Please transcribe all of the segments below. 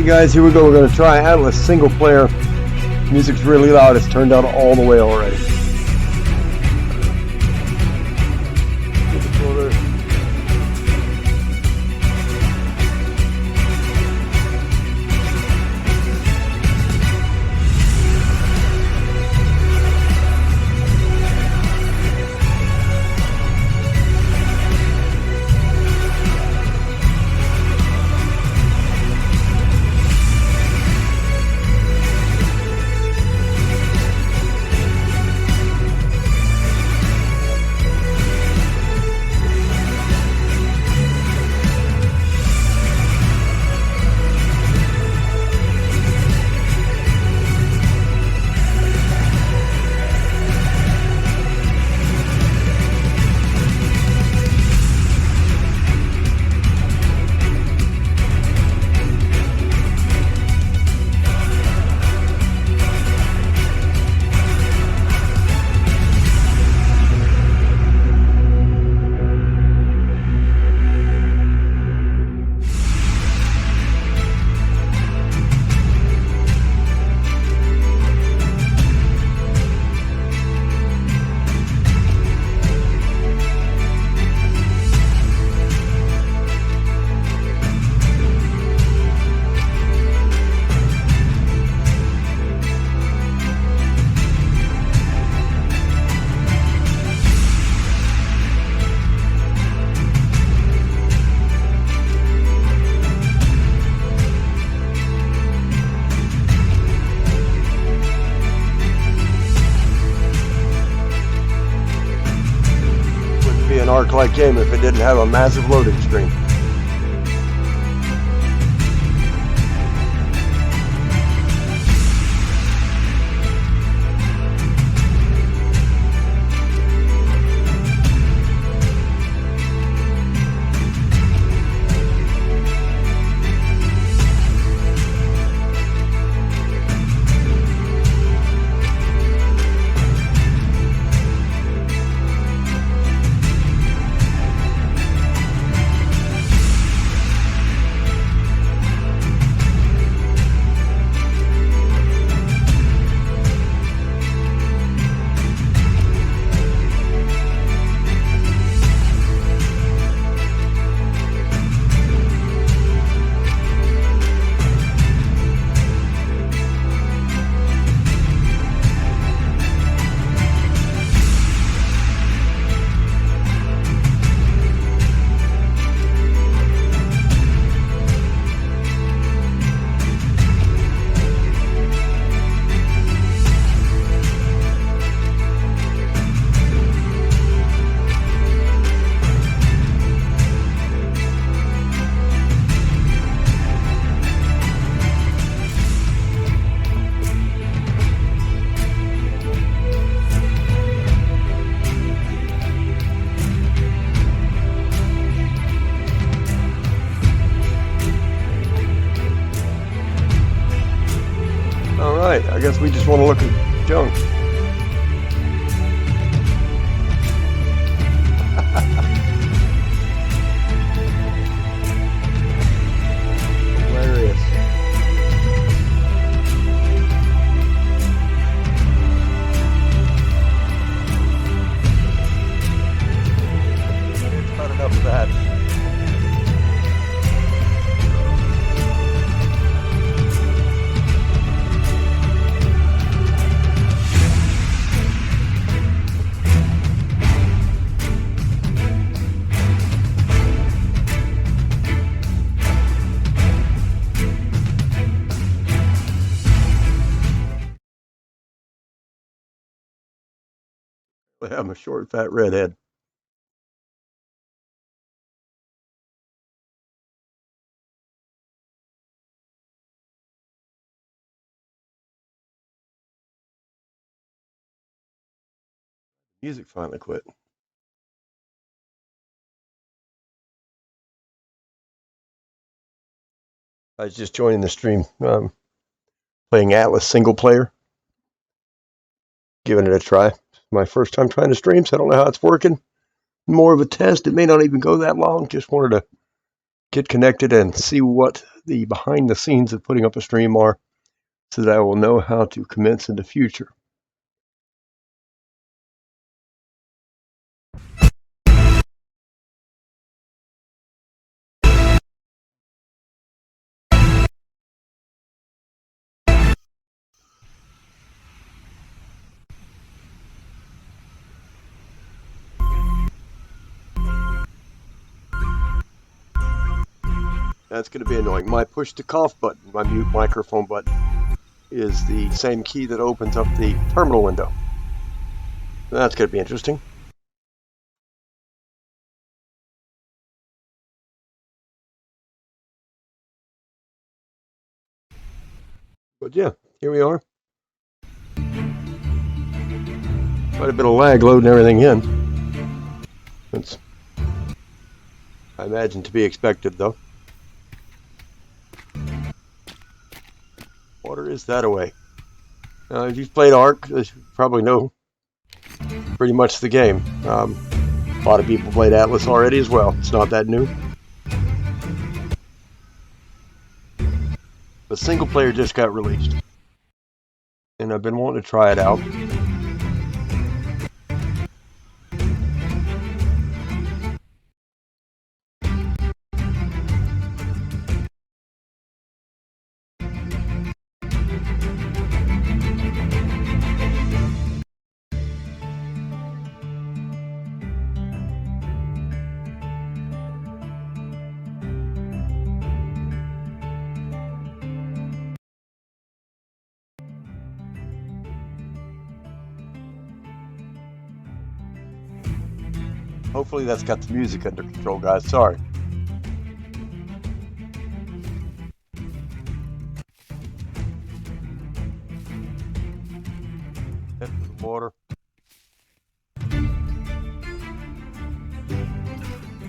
Okay guys, here we go. We're going to try Atlas single player. Music's really loud. It's turned down all the way already. An ArcLight game if it didn't have a massive loading screen. Alright, I guess we just want to look at junk. Hilarious. It's not enough of that. I'm a short, fat redhead. Music finally quit. I was just joining the stream, playing Atlas single player, giving it a try. My first time trying to stream, so I don't know how it's working. More of a test. It may not even go that long. Just wanted to get connected and see what the behind the scenes of putting up a stream are, so that I will know how to commence in the future. That's going to be annoying. My push to cough button, my mute microphone button, is the same key that opens up the terminal window. That's going to be interesting. But yeah, here we are. Quite a bit of lag loading everything in. That's, I imagine, to be expected, though. Water is that away. Now, if you've played Ark, you probably know pretty much the game. A lot of people played Atlas already as well. It's not that new. But single player just got released, and I've been wanting to try it out. Hopefully that's got the music under control, guys. Sorry. Head for the water.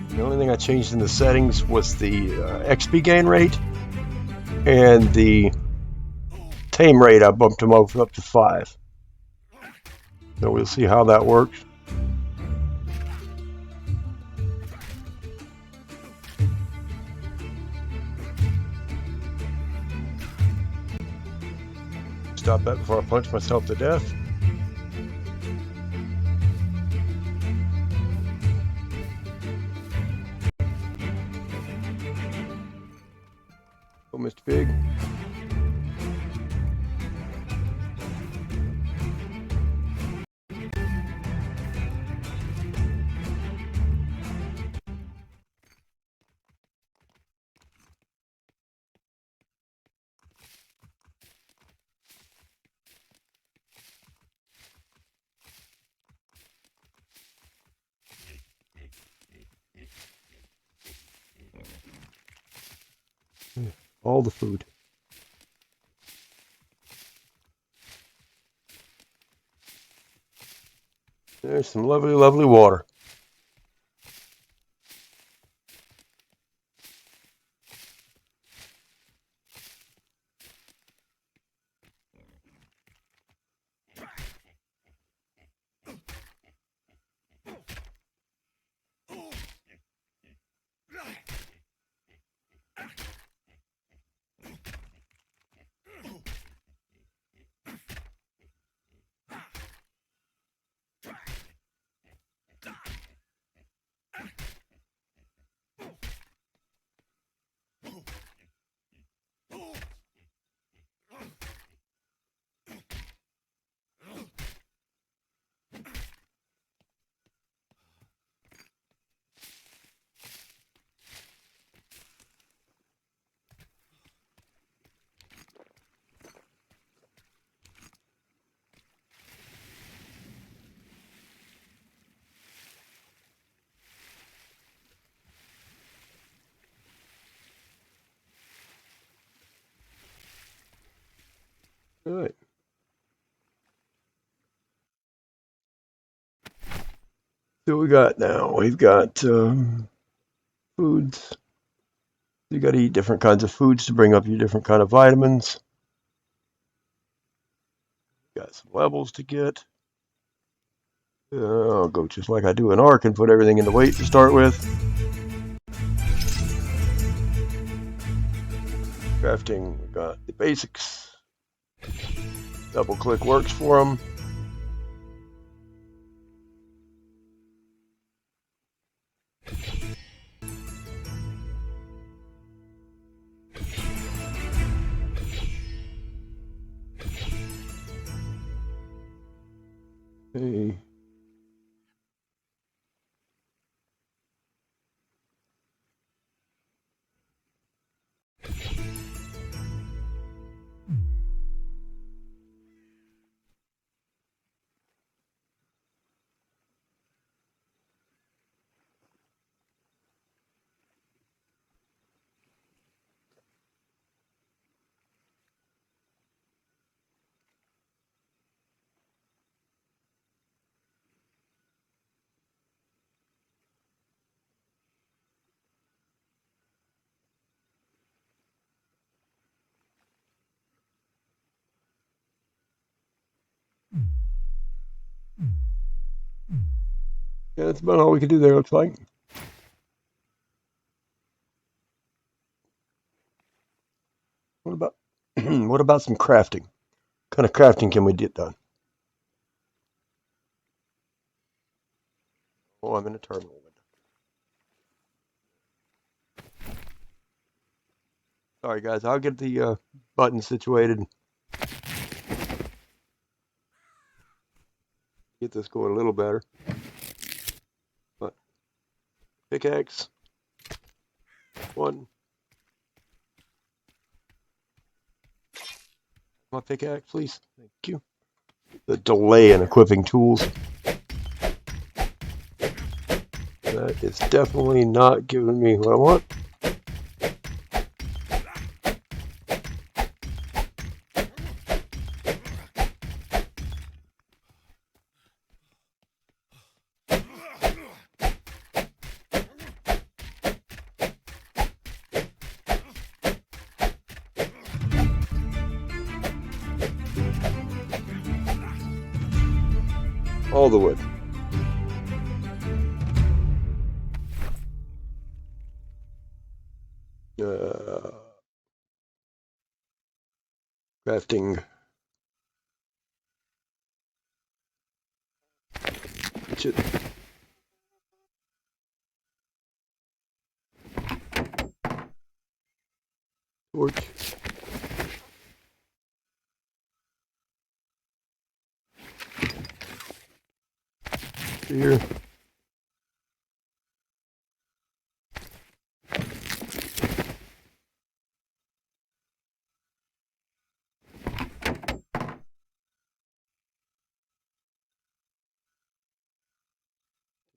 The only thing I changed in the settings was the XP gain rate and the tame rate. I bumped them up to 5. So we'll see how that works. Stop that before I punch myself to death. Oh, Mr. Pig. All the food. There's some lovely, lovely water. All right. So we got now. We've got foods. You got to eat different kinds of foods to bring up your different kind of vitamins. Got some levels to get. I'll go just like I do in Ark and put everything in the weight to start with. Crafting, we got the basics. Double click works for them. Hey. Yeah, that's about all we can do there, looks like. What about what about some crafting? What kind of crafting can we get done? Oh, I'm in a terminal window. Sorry, guys. I'll get the button situated. Get this going a little better. But pickaxe. One. My pickaxe, please. Thank you. The delay in equipping tools. That is definitely not giving me what I want. All the wood. Crafting. Torch. Here.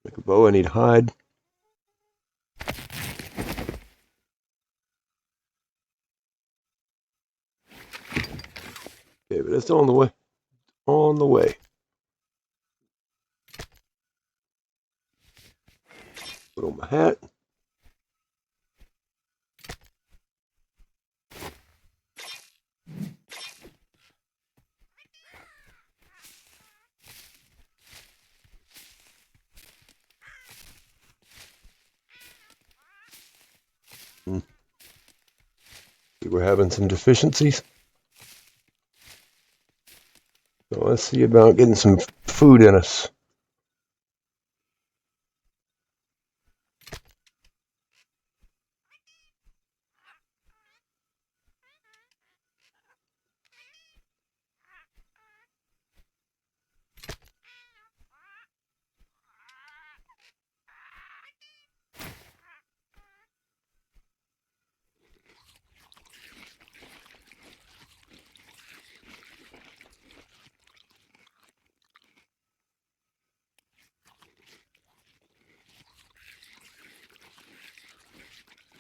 Make a bow. I need hide. Okay, but it's on the way. On the way. Put on my hat. We're having some deficiencies. So let's see about getting some food in us.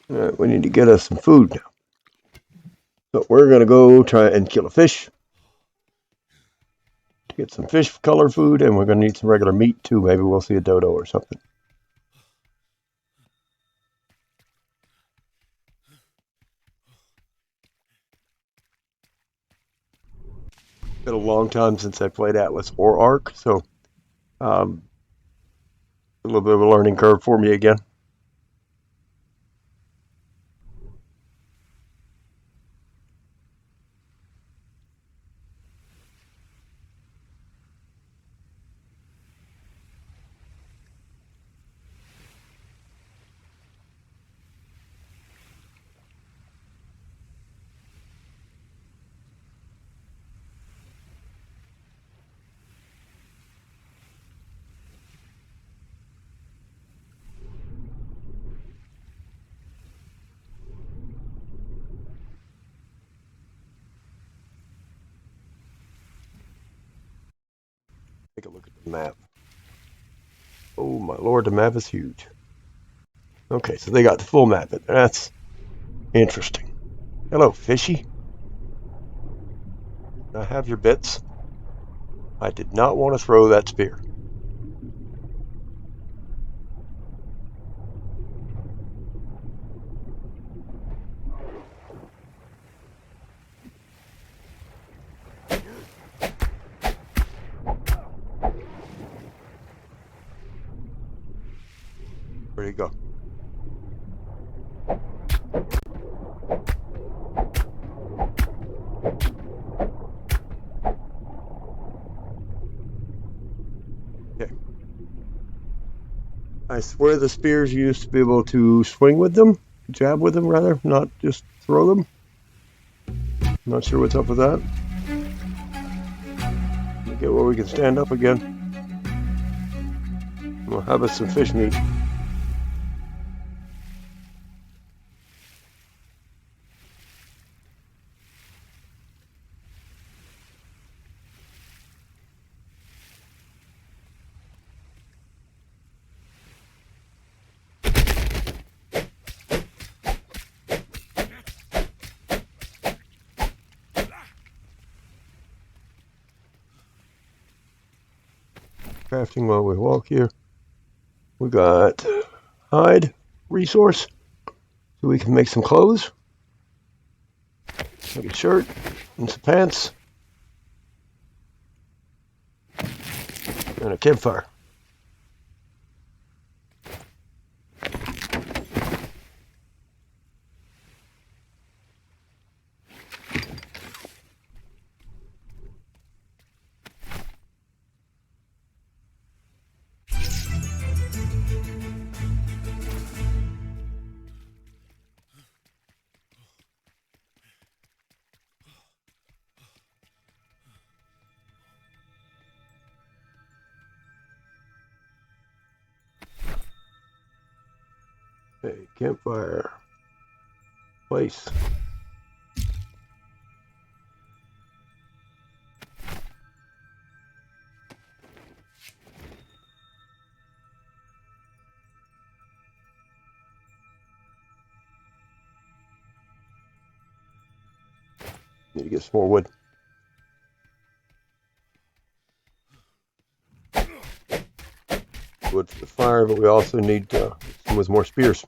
All right, we need to get us some food now. So we're going to go try and kill a fish to get some fish color food, and we're going to need some regular meat too. Maybe we'll see a dodo or something. Been a long time since I played Atlas or Ark, so a little bit of a learning curve for me again. Take a look at the map. Oh my lord, the map is huge. Okay, so they got the full map. That's interesting. Hello, fishy. I have your bits. I did not want to throw that spear. Where'd he go? Okay. I swear the spears used to be able to swing with them, jab with them rather, not just throw them. Not sure what's up with that. Get where we can stand up again. We'll have us some fish meat. Crafting while we walk here. We got hide resource, so we can make some clothes. Like a shirt and some pants. And a campfire. Okay, campfire. Place. Need to get some more wood. Wood for the fire, but we also need some with more spears.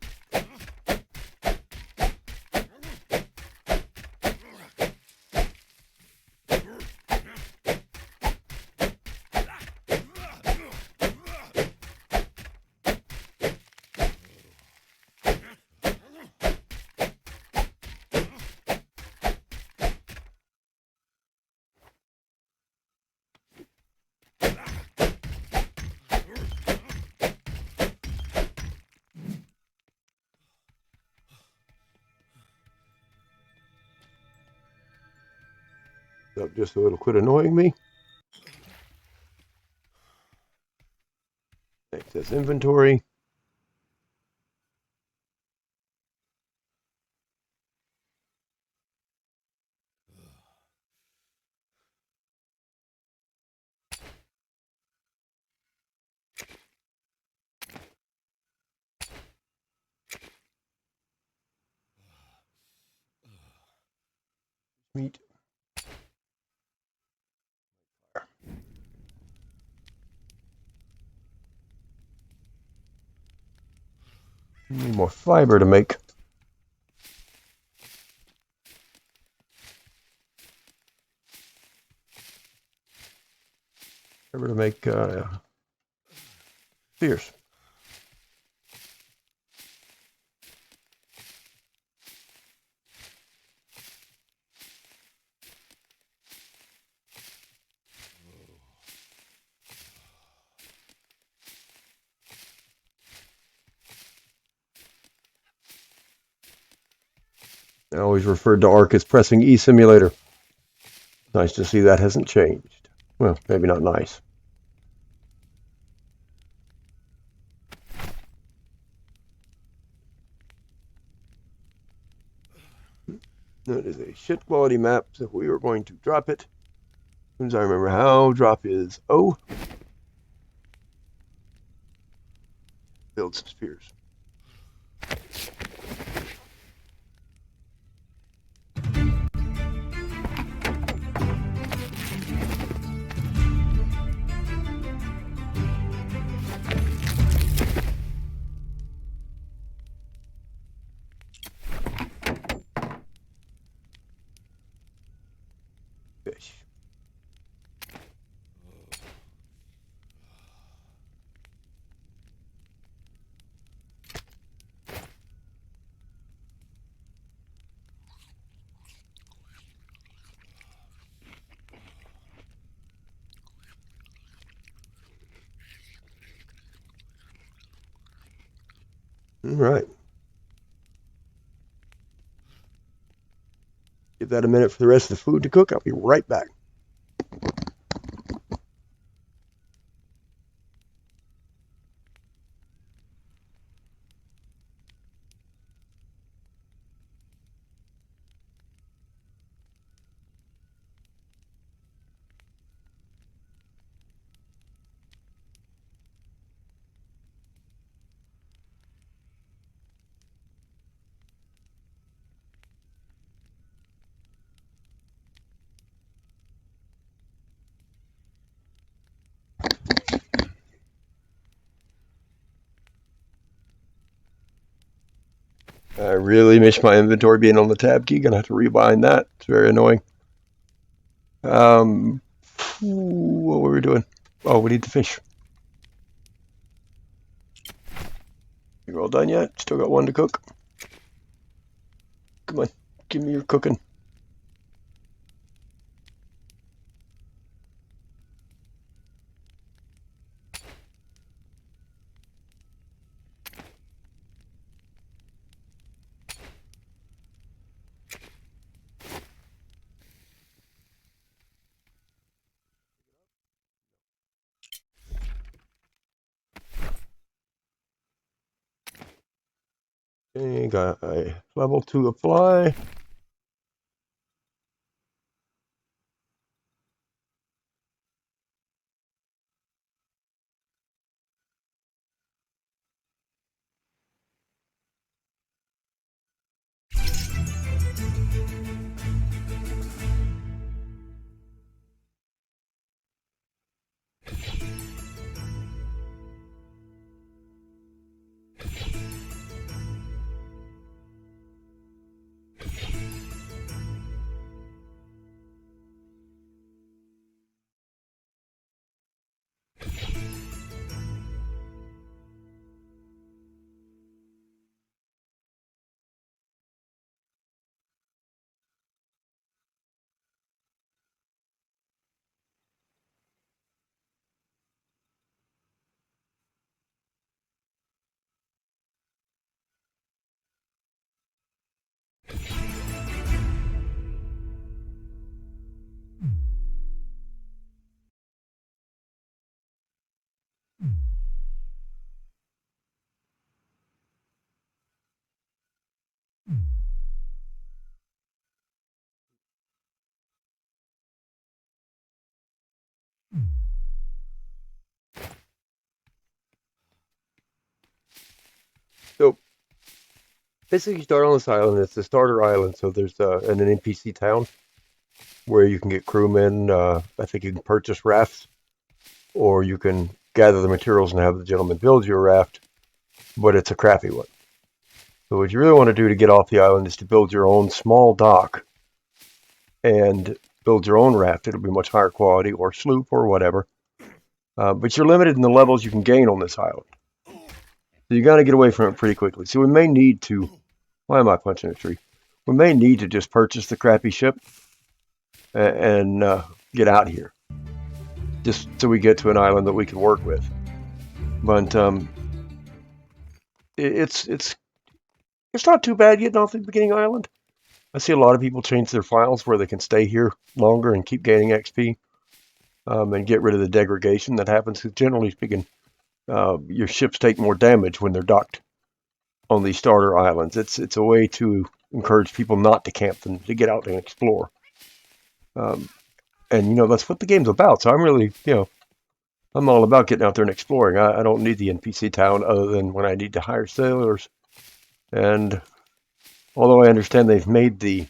Up just so it'll quit annoying me. Access inventory. Meat. Need more fiber to make. Fiber to make spears. I always referred to Ark as pressing E simulator. Nice to see that hasn't changed. Well, maybe not nice. That is a shit quality map, so we are going to drop it. As soon as I remember how, drop is O. build some spears. Fish. All right. Give that a minute for the rest of the food to cook. I'll be right back. I really miss my inventory being on the tab key. Gonna have to rebind that. It's very annoying. What were we doing? Oh, we need the fish. You all done yet? Still got one to cook. Come on, give me your cooking. Okay, got a level 2 of fly. So basically, you start on this island. It's a starter island, so there's an NPC town where you can get crewmen. I think you can purchase rafts, or you can gather the materials and have the gentleman build you a raft, but it's a crappy one. So what you really want to do to get off the island is to build your own small dock and build your own raft. It'll be much higher quality, or sloop, or whatever. But you're limited in the levels you can gain on this island. So you got to get away from it pretty quickly. So we may need to. Why am I punching a tree? We may need to just purchase the crappy ship and get out of here, just so we get to an island that we can work with. But it's not too bad getting off the beginning island. I see a lot of people change their files where they can stay here longer and keep gaining XP and get rid of the degradation that happens. Because generally speaking, your ships take more damage when they're docked on these starter islands. It's a way to encourage people not to camp them, to get out and explore. And that's what the game's about. So I'm really I'm all about getting out there and exploring. I don't need the NPC town other than when I need to hire sailors. And although I understand they've made the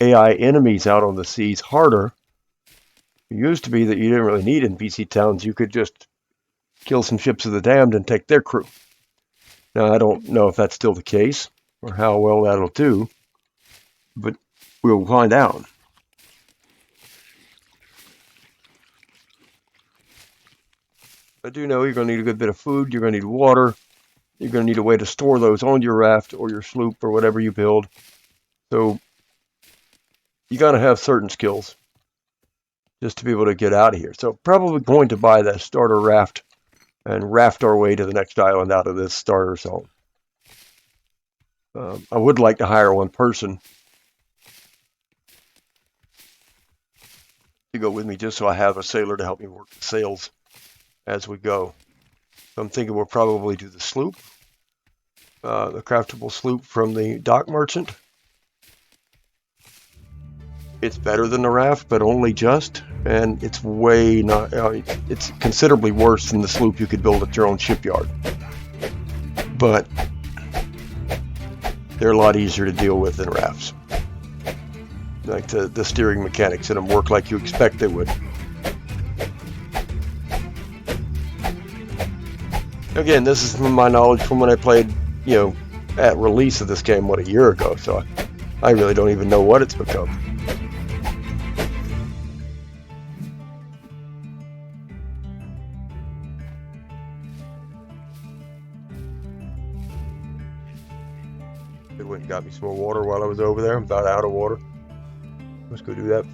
AI enemies out on the seas harder, it used to be that you didn't really need NPC towns. You could just kill some ships of the damned and take their crew. Now, I don't know if that's still the case or how well that'll do, but we'll find out. I do know you're going to need a good bit of food, you're going to need water, you're going to need a way to store those on your raft or your sloop or whatever you build. So you got to have certain skills just to be able to get out of here. So probably going to buy that starter raft and raft our way to the next island out of this starter zone. I would like to hire one person to go with me just so I have a sailor to help me work the sails as we go. So I'm thinking we'll probably do the sloop, the craftable sloop from the dock merchant. It's better than the raft, but only just, and it's way not. It's considerably worse than the sloop you could build at your own shipyard. But they're a lot easier to deal with than rafts. Like the steering mechanics in them work like you expect they would. Again, this is from my knowledge from when I played, at release of this game, a year ago. So I really don't even know what it's become. It went and got me some more water while I was over there. I'm about out of water. Let's go do that.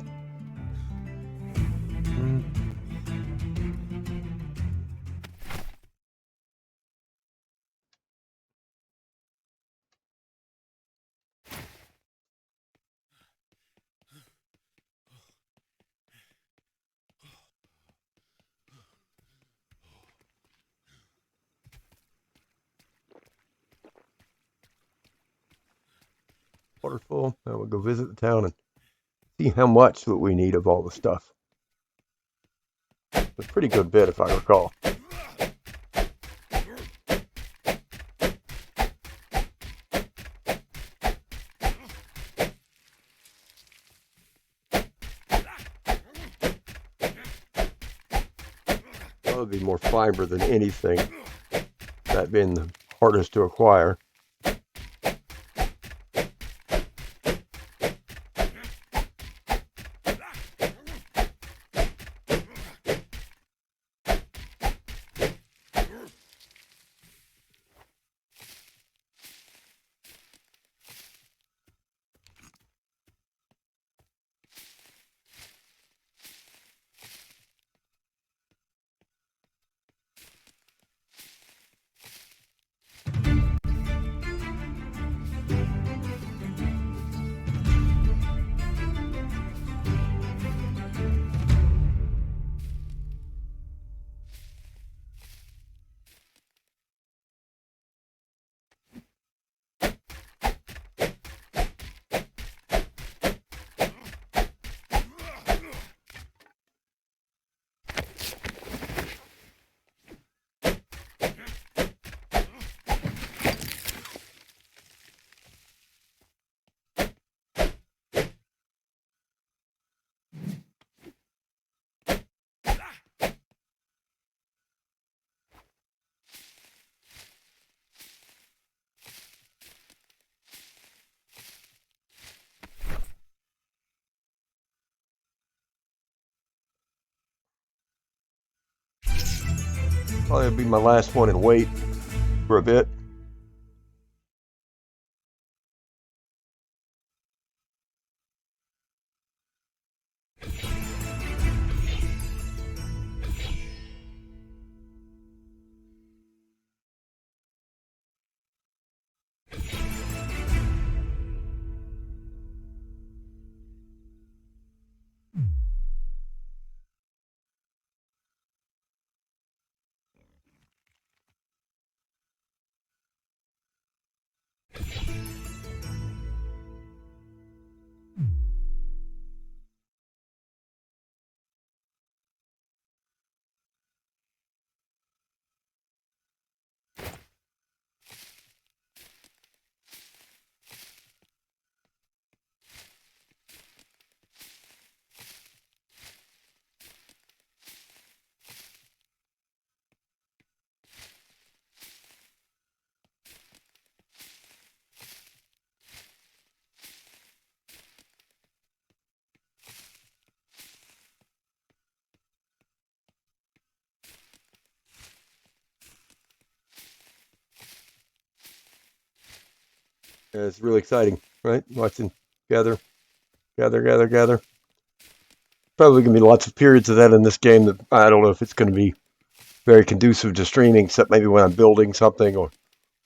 Water full. Now we'll go visit the town and see how much that we need of all the stuff. It's a pretty good bit, if I recall. That would be more fiber than anything. That being the hardest to acquire. Probably be my last one and wait for a bit. And it's really exciting, right? Watching gather, gather. Probably going to be lots of periods of that in this game that I don't know if it's going to be very conducive to streaming, except maybe when I'm building something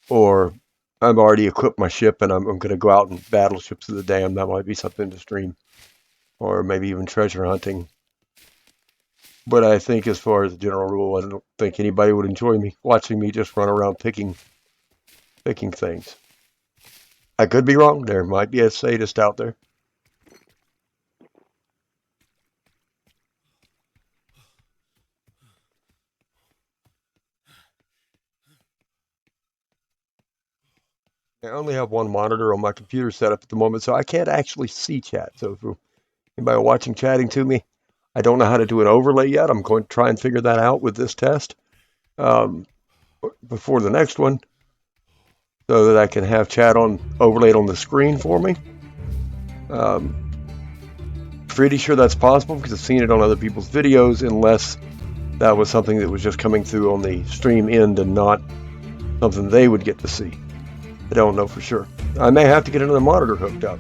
or I've already equipped my ship and I'm going to go out and battle ships of the dam. That might be something to stream, or maybe even treasure hunting. But I think, as far as a general rule, I don't think anybody would enjoy me watching me just run around picking things. I could be wrong. There might be a sadist out there. I only have one monitor on my computer set up at the moment, so I can't actually see chat. So if anybody watching chatting to me, I don't know how to do an overlay yet. I'm going to try and figure that out with this test um, before the next one, so that I can have chat on overlaid on the screen for me. Pretty sure that's possible because I've seen it on other people's videos, unless that was something that was just coming through on the stream end and not something they would get to see. I don't know for sure. I may have to get another monitor hooked up.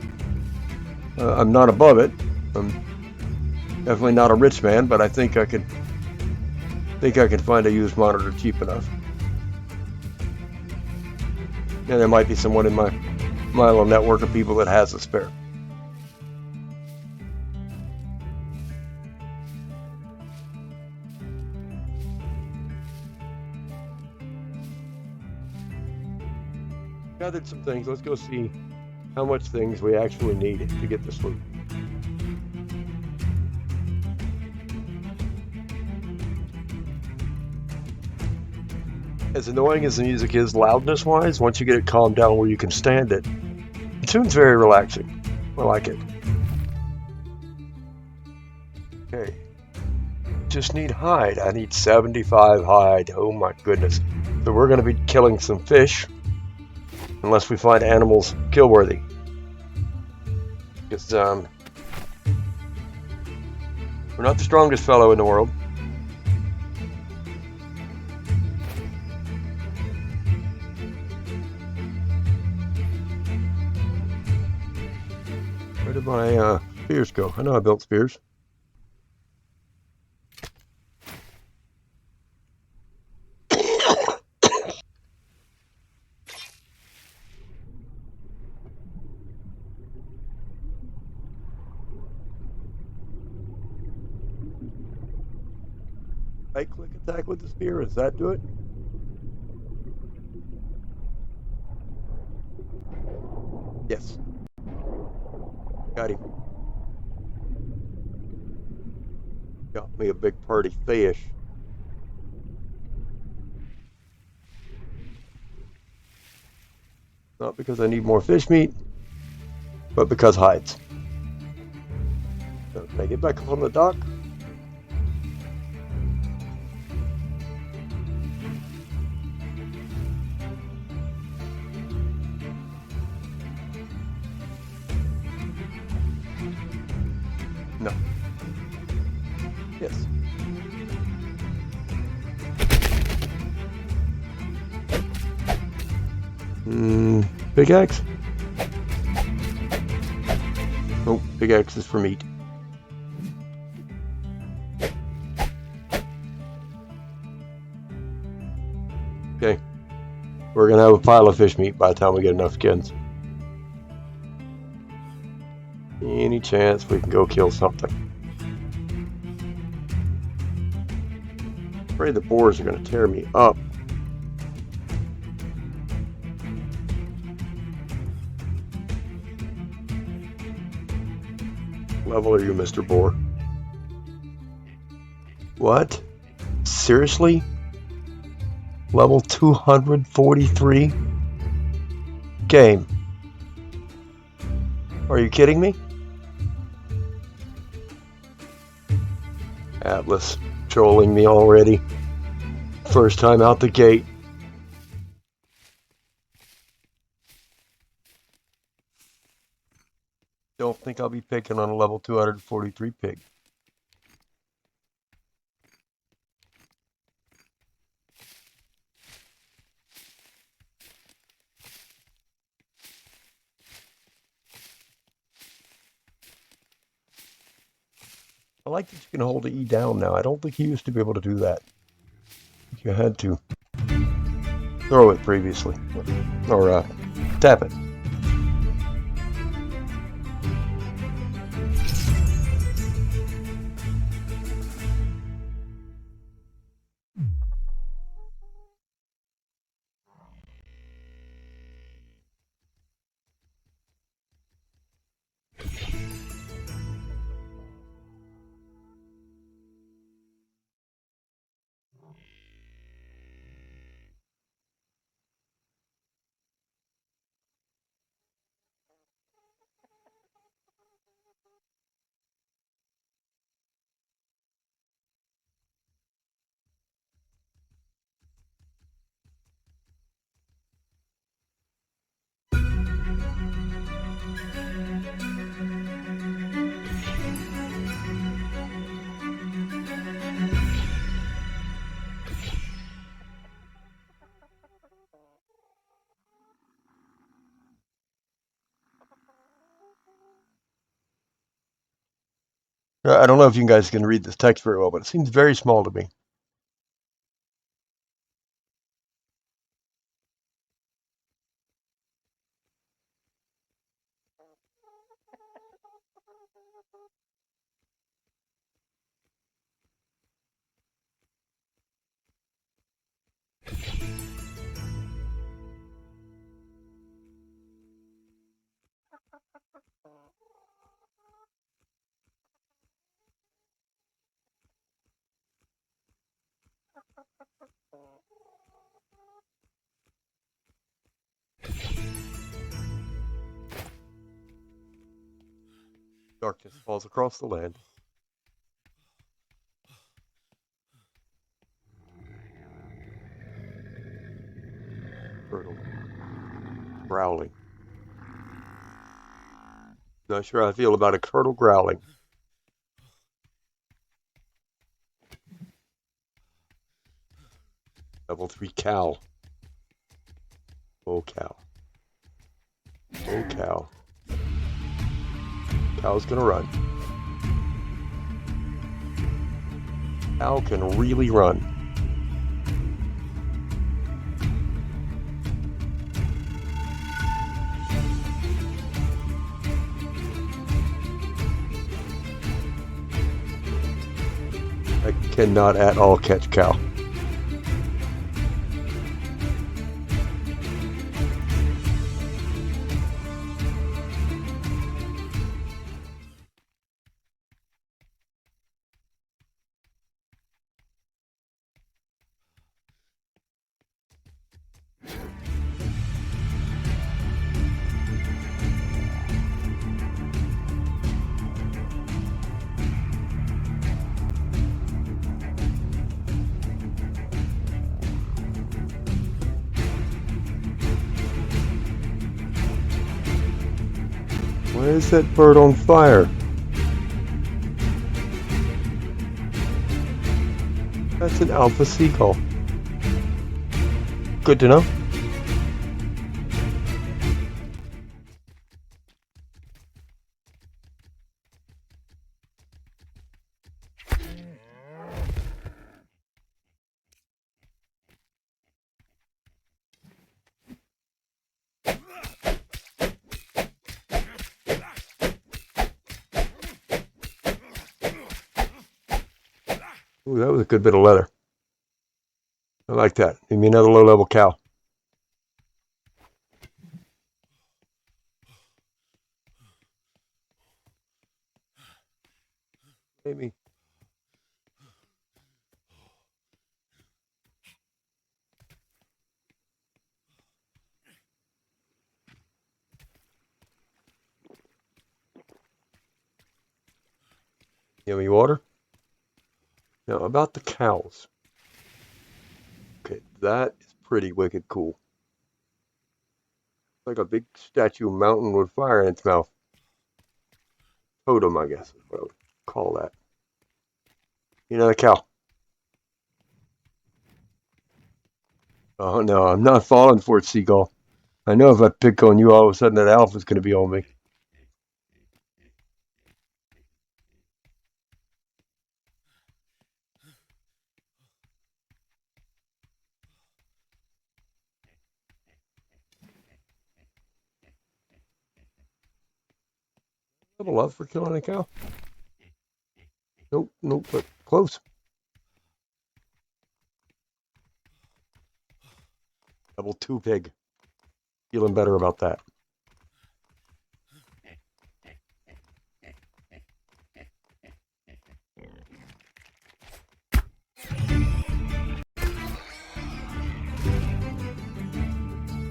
I'm not above it. I'm definitely not a rich man, but I think I could find a used monitor cheap enough. And there might be someone in my little network of people that has a spare. Gathered some things. Let's go see how much things we actually need to get this loot. As annoying as the music is loudness-wise, once you get it calmed down where you can stand it, the tune's very relaxing. I like it. Okay. Just need hide. I need 75 hide. Oh my goodness. So we're going to be killing some fish, unless we find animals kill-worthy. Because we're not the strongest fellow in the world. Where did my spears go? I know I built spears. Right-click attack with the spear. Does that do it? Yes. Got him. Got me a big party fish. Not because I need more fish meat, but because hides. So can I get back up on the dock? No. Yes. Pickaxe? Nope, pickaxe is for meat. Okay. We're gonna have a pile of fish meat by the time we get enough skins. Any chance we can go kill something? I'm afraid the boars are gonna tear me up. Level are you, Mr. Boar? What? Seriously? Level 243? Game. Are you kidding me? Atlas trolling me already. First time out the gate. Don't think I'll be picking on a level 243 pig. like that you can hold the E down now. I don't think you used to be able to do that. You had to throw it previously, or tap it. I don't know if you guys can read this text very well, but it seems very small to me. Darkness falls across the land. Turtle growling. Not sure how I feel about a turtle growling. Level 3 cow. Oh cow. Oh cow. Cow's gonna run. Cow can really run. I cannot at all catch cow. Why is that bird on fire? That's an alpha seagull. Good to know. Ooh, that was a good bit of leather. I like that. Give me another low-level cow. Maybe. Yummy water. Now, about the cows. Okay, that is pretty wicked cool. Like a big statue mountain with fire in its mouth. Totem, I guess, is what I would call that. Another cow. Oh, no, I'm not falling for it, Seagull. I know if I pick on you, all of a sudden that alpha's going to be on me. Double up for killing a cow. Nope, but close. Level 2 pig. Feeling better about that.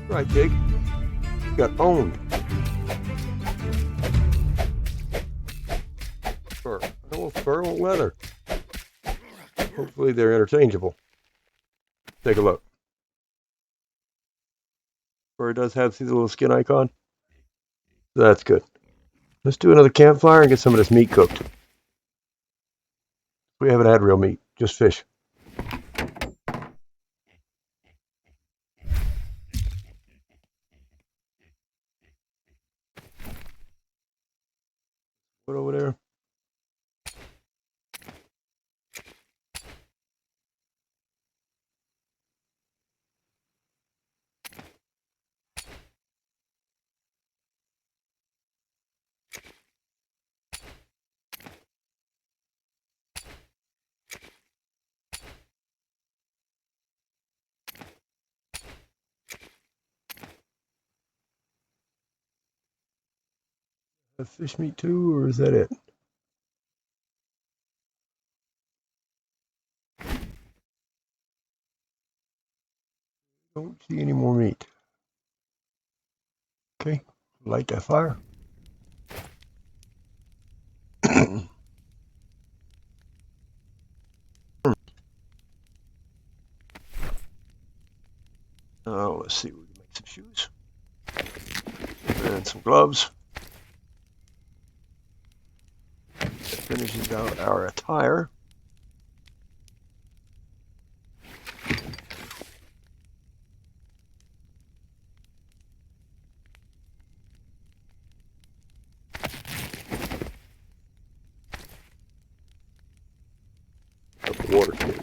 Right, pig. You got owned. Fur. No fur, no leather. Hopefully they're interchangeable. Take a look. Fur does have the little skin icon. That's good. Let's do another campfire and get some of this meat cooked. We haven't had real meat, just fish. Put over there. Fish meat too, or is that it? Don't see any more meat. Okay, light that fire. Oh, let's see, we can make some shoes and some gloves. That finishes out our attire. Of the water cave.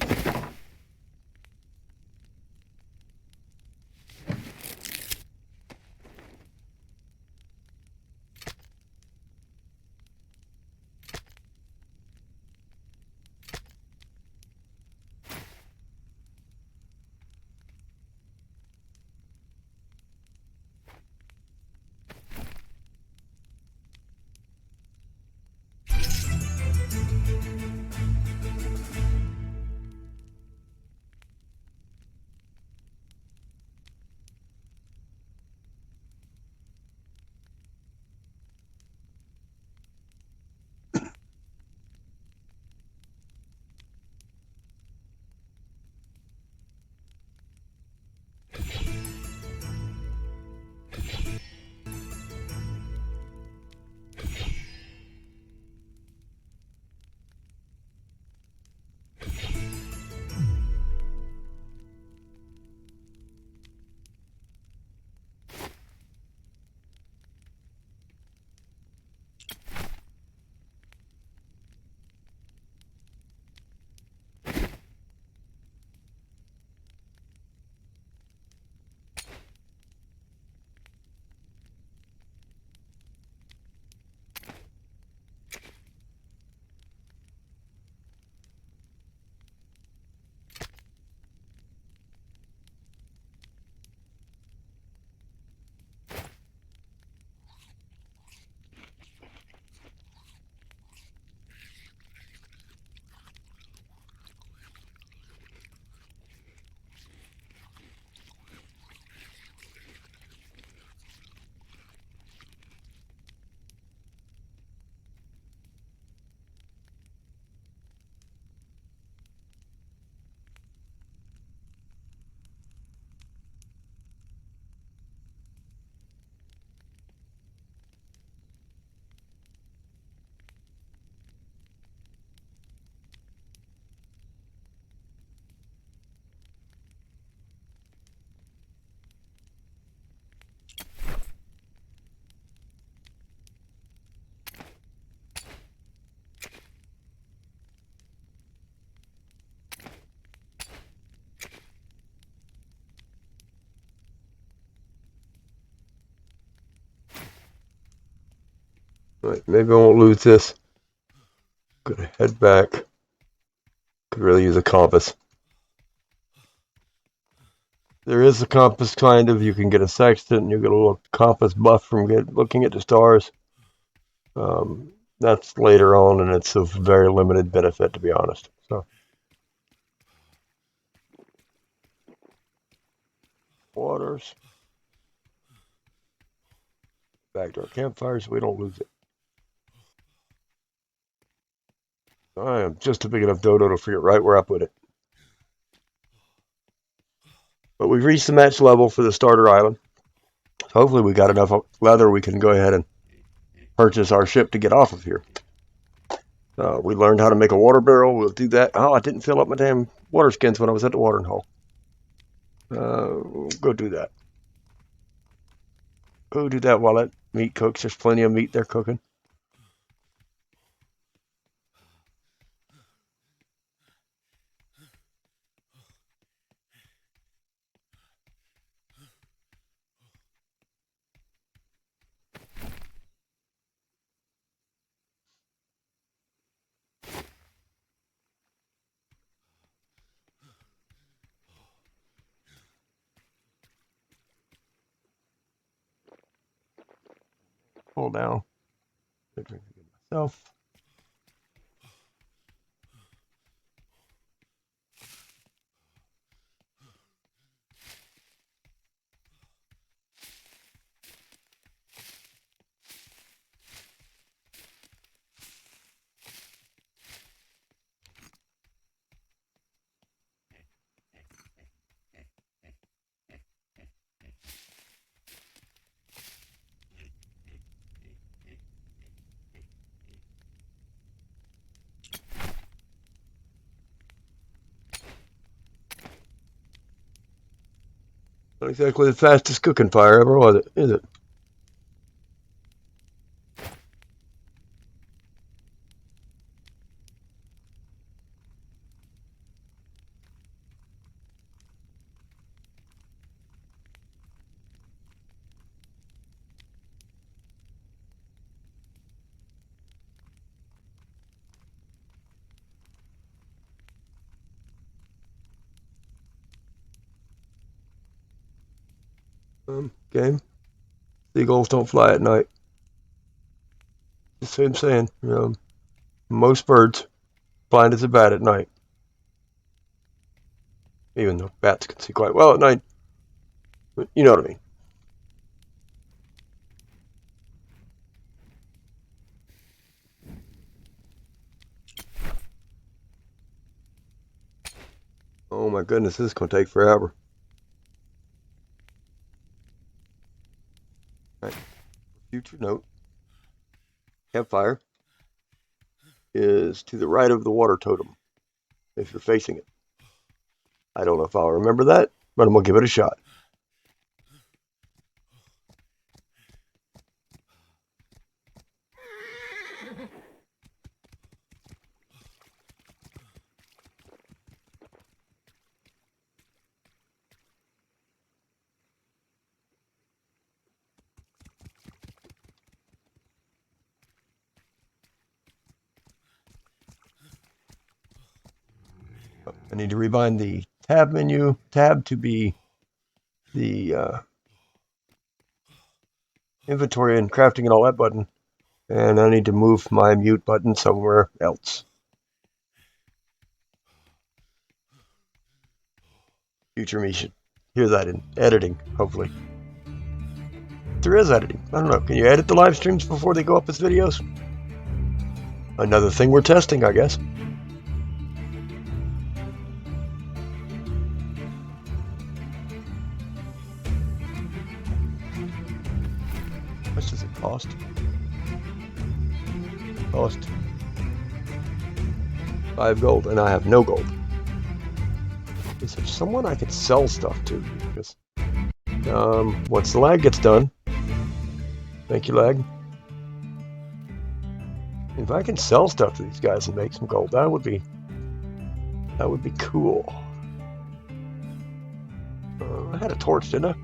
Alright, maybe I won't lose this. Gonna head back. Could really use a compass. There is a compass, kind of. You can get a sextant, and you get a little compass buff from looking at the stars. That's later on, and it's of very limited benefit, to be honest. So, waters. Back to our campfire so we don't lose it. I am just a big enough dodo to figure right where I put it. But we've reached the match level for the starter island. So hopefully we got enough leather we can go ahead and purchase our ship to get off of here. We learned how to make a water barrel. We'll do that. Oh, I didn't fill up my damn water skins when I was at the watering hole. We'll go do that. Go do that while that meat cooks. There's plenty of meat there cooking. Pull down. Myself. Not exactly the fastest cooking fire ever, was it? Is it? Game. Seagulls don't fly at night. The same saying. Most birds blind as a bat at night. Even though bats can see quite well at night. But you know what I mean. Oh my goodness, this is going to take forever. Right. Future note. Campfire is to the right of the water totem if you're facing it. I don't know if I'll remember that, but I'm going to give it a shot. I need to rebind the tab menu, tab to be the inventory and crafting and all that button. And I need to move my mute button somewhere else. Future me should hear that in editing, hopefully. There is editing. I don't know. Can you edit the live streams before they go up as videos? Another thing we're testing, I guess. How much does it cost? Cost 5 gold, and I have no gold. Is there someone I could sell stuff to? Because once the lag gets done, thank you, lag. If I can sell stuff to these guys and make some gold, that would be cool. I had a torch, didn't I?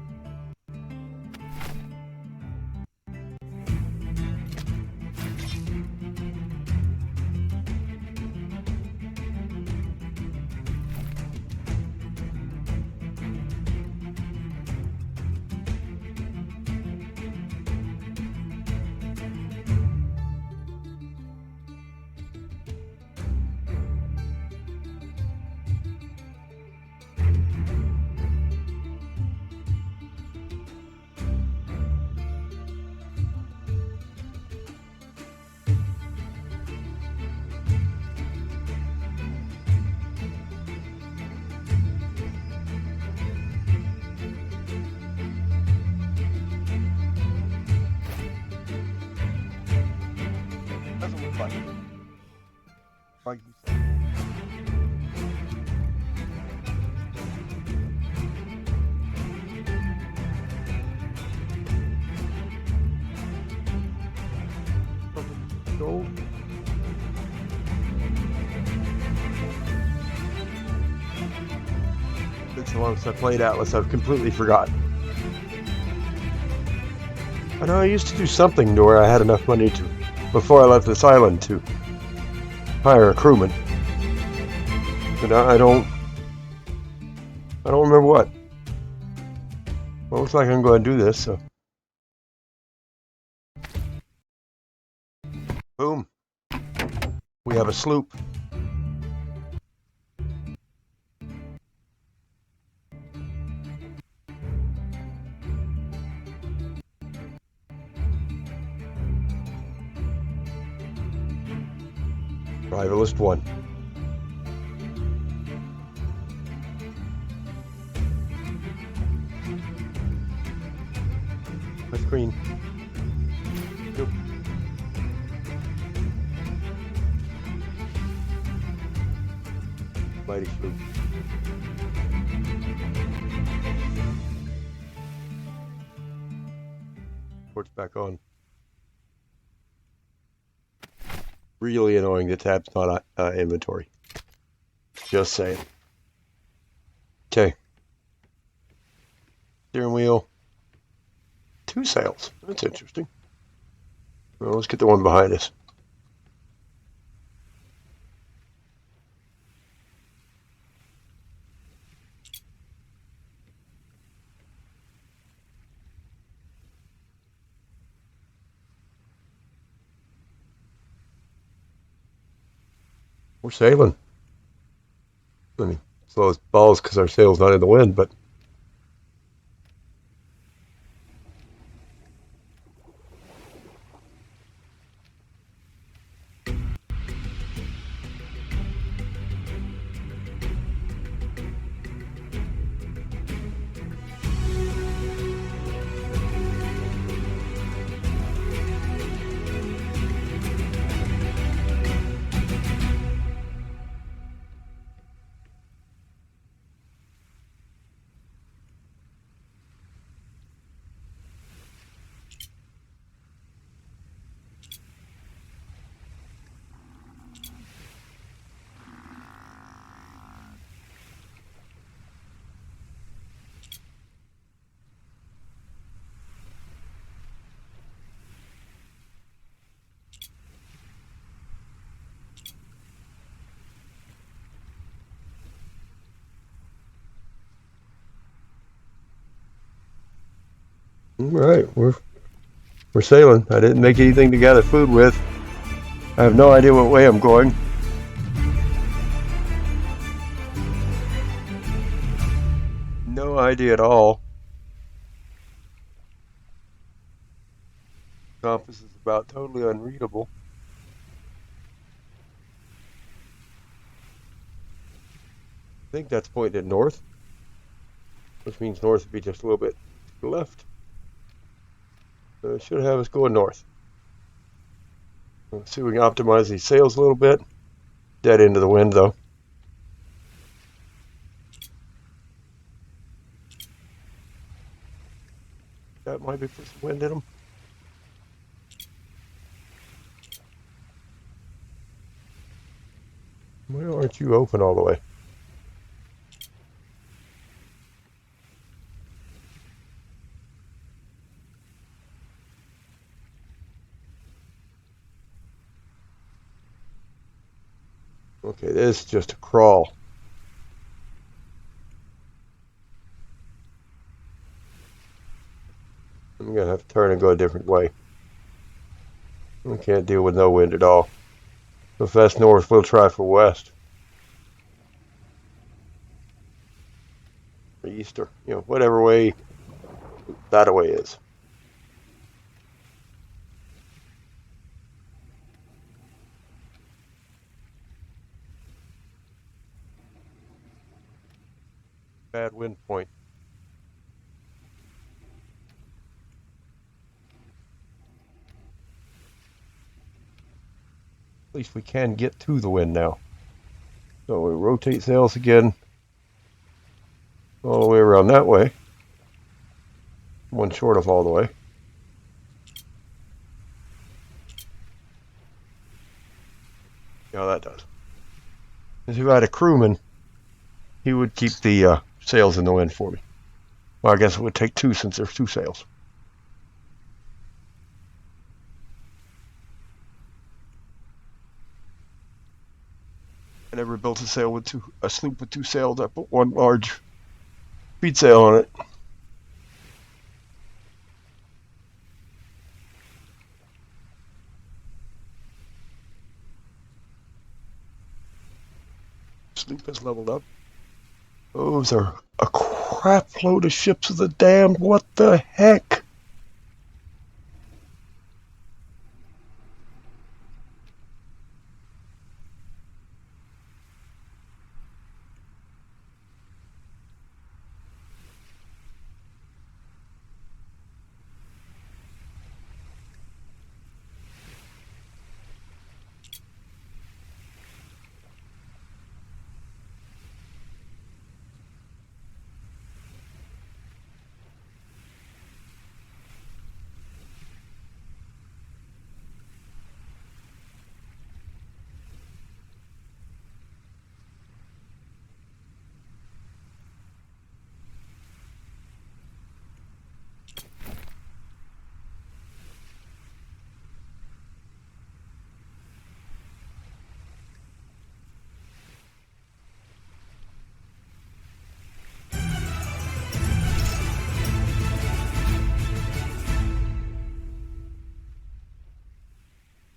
Like you said. Gold. Been so long since I played Atlas, I've completely forgotten. I know I used to do something to where I had enough money to, before I left this island, to hire a crewman. But I don't remember what. Well, looks like I'm going to do this, so. Boom. We have a sloop. Rivalist 1. My screen. Nope. Mighty sloop. Port's back on. Really annoying the tab's not inventory. Just saying. Okay. Steering wheel. 2 sails. That's interesting. Well, let's get the one behind us. We're sailing. I mean, slow as balls because our sail's not in the wind, but all right, we're sailing. I didn't make anything to gather food with. I have no idea what way I'm going. No idea at all. Compass is about totally unreadable. I think that's pointed north, which means north would be just a little bit to the left. So it should have us going north. Let's see if we can optimize these sails a little bit. Dead into the wind, though. That might be put some wind in them. Why aren't you open all the way? Okay, this is just a crawl. I'm gonna have to turn and go a different way. We can't deal with no wind at all. If that's north, we'll try for west. Or east, or, whatever way that way is. Bad wind point. At least we can get to the wind now. So we rotate sails again all the way around that way. One short of all the way. See how that does. If I had a crewman, he would keep the sails in the wind for me. Well, I guess it would take two since there's two sails. I never built a sloop with two sails. I put one large feed sail on it. Sloop has leveled up. Those are a crap load of ships of the damned. What the heck?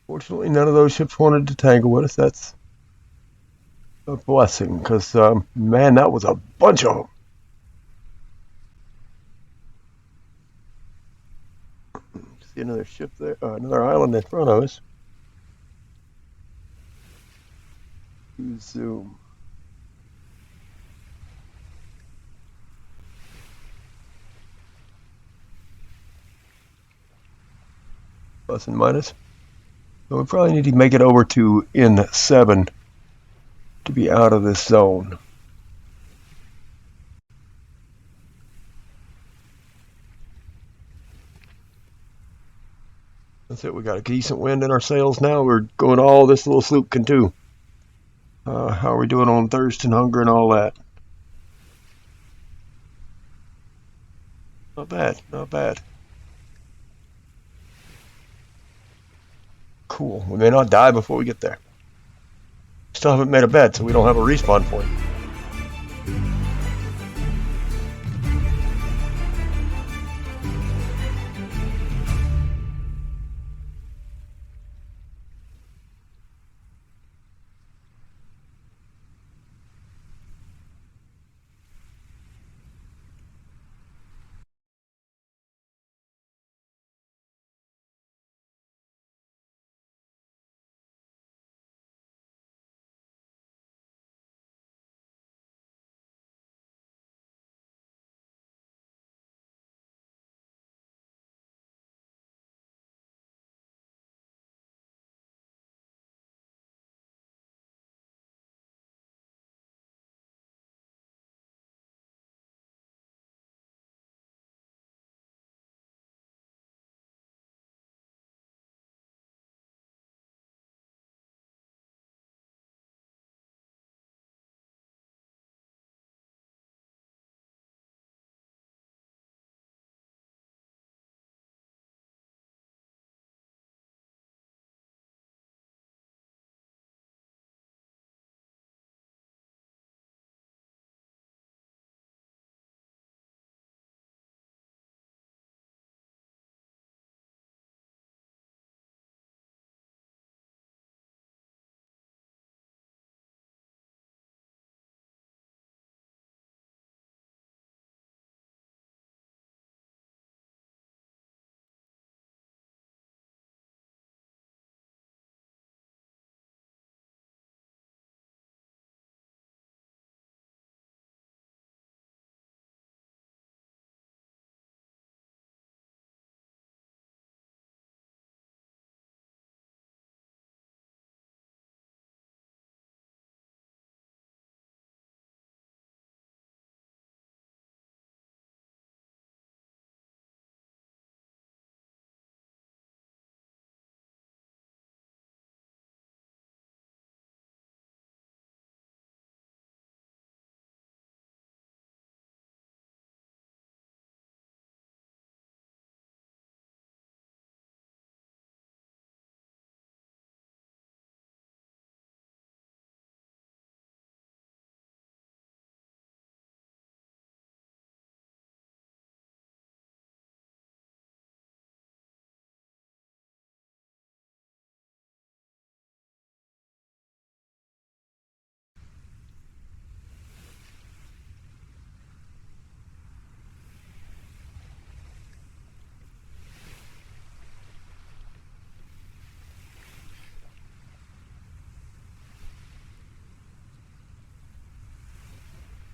Fortunately, none of those ships wanted to tangle with us. That's a blessing, because, man, that was a bunch of them. See another ship there, another island in front of us. Zoom. Plus and minus. So we probably need to make it over to N7 to be out of this zone. That's it. We got a decent wind in our sails now. We're going all this little sloop can do. How are we doing on thirst and hunger and all that? Not bad. Not bad. Cool. We may not die before we get there. Still haven't made a bed, so we don't have a respawn point.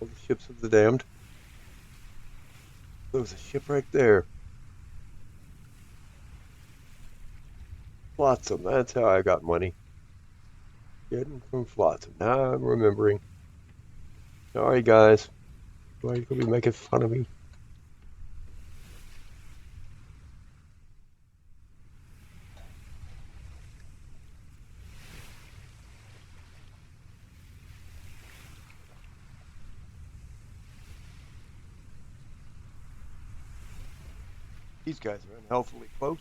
All the ships of the damned. There was a ship right there. Flotsam, that's how I got money. Getting from Flotsam. Now I'm remembering. Sorry, guys. Why are you going to be making fun of me? These guys are unhealthily close.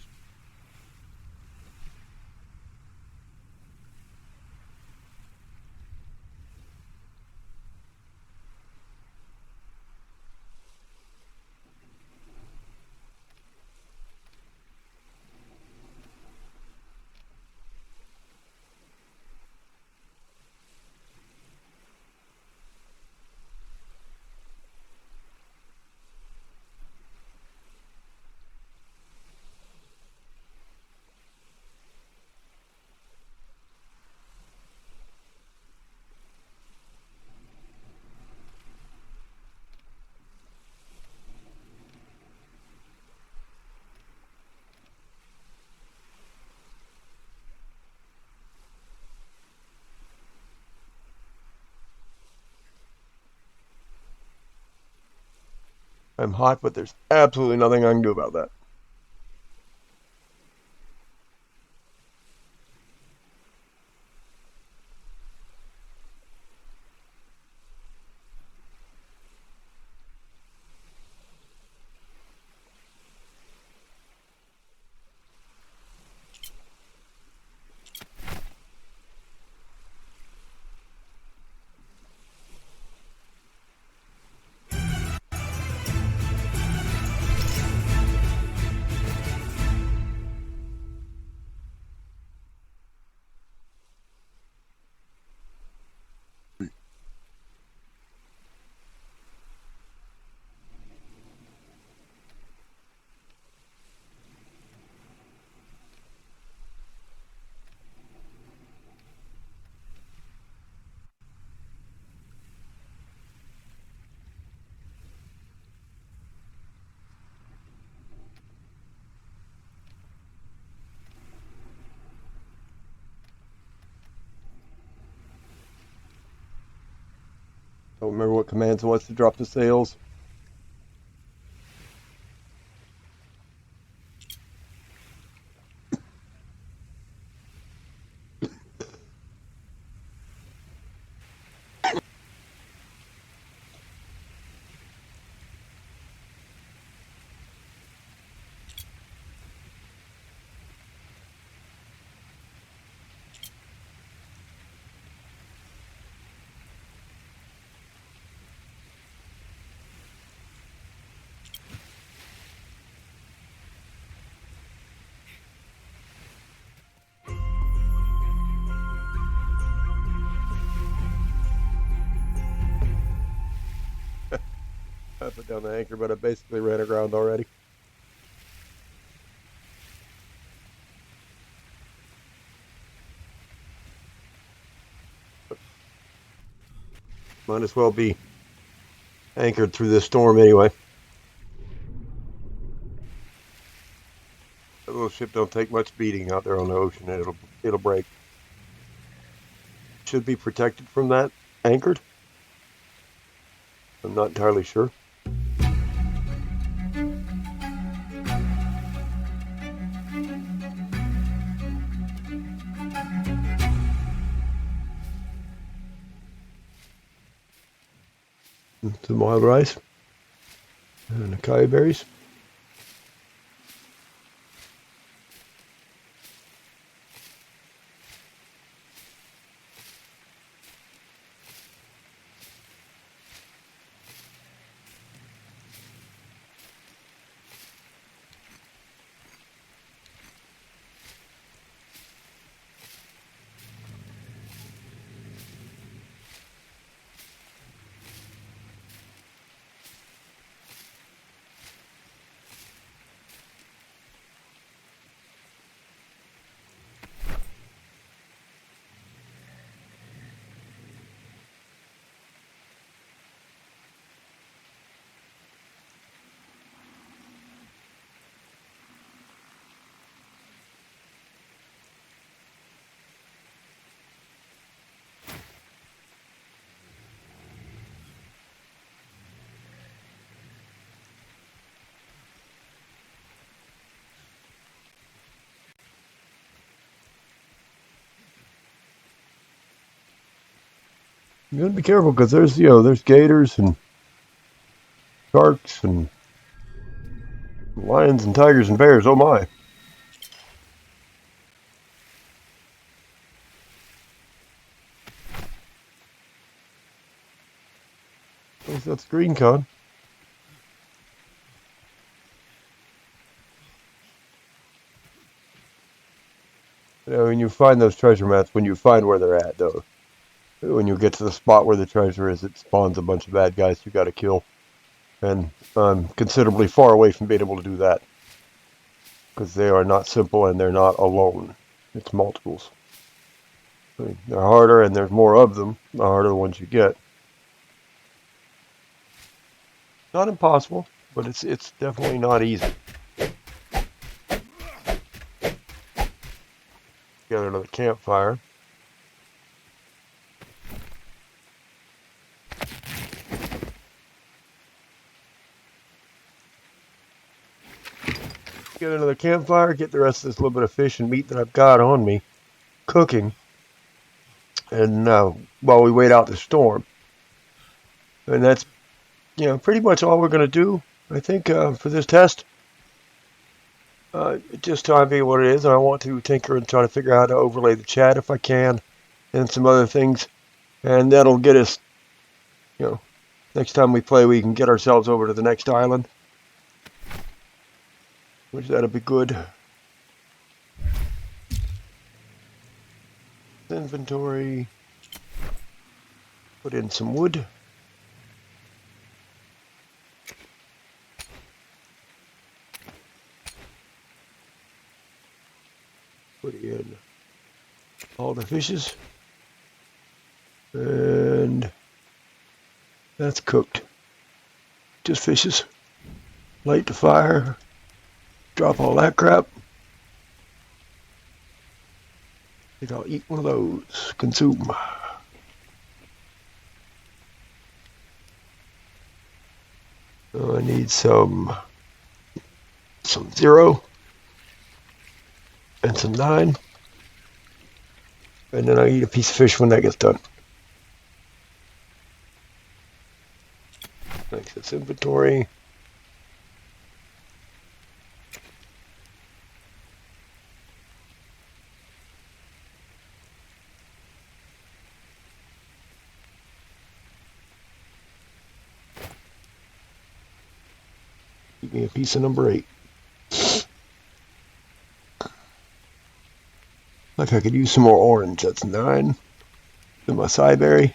I'm hot, but there's absolutely nothing I can do about that. Don't remember what commands it was to drop the sails. I put down the anchor, but I basically ran aground already. Might as well be anchored through this storm anyway. That little ship don't take much beating out there on the ocean. It'll break. Should be protected from that anchored. I'm not entirely sure. Some wild rice and acai berries. You gotta be careful because there's gators and sharks and lions and tigers and bears. Oh my! At least that's green con. When you find those treasure maps, when you find where they're at, though, when you get to the spot where the treasure is, it spawns a bunch of bad guys you got to kill, and I'm considerably far away from being able to do that because they are not simple and they're not alone. It's multiples. I mean, they're harder and there's more of them. The harder the ones you get. Not impossible, but it's definitely not easy. Got another campfire. Get another campfire, get the rest of this little bit of fish and meat that I've got on me cooking, and while we wait out the storm. And that's pretty much all we're going to do, I think, for this test. Just time being what it is. I want to tinker and try to figure out how to overlay the chat if I can, and some other things, and that'll get us, next time we play, we can get ourselves over to the next island, which that'll be good. Inventory. Put in some wood. Put in all the fishes. And that's cooked. Just fishes. Light the fire. Drop all that crap. I think I'll eat one of those. Consume. I need some 0 and some 9, and then I eat a piece of fish when that gets done. Thanks. That's inventory. Give me a piece of number 8. Like I could use some more orange. That's 9. Then my cyberry.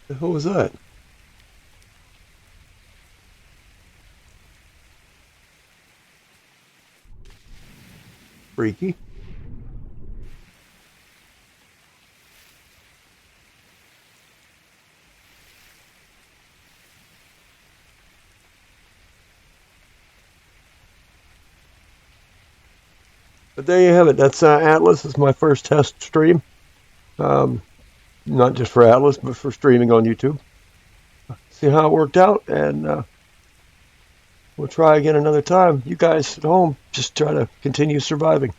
The hell was that? Freaky. But there you have it. That's Atlas. It's my first test stream. Not just for Atlas, but for streaming on YouTube. See how it worked out, and we'll try again another time. You guys at home, just try to continue surviving.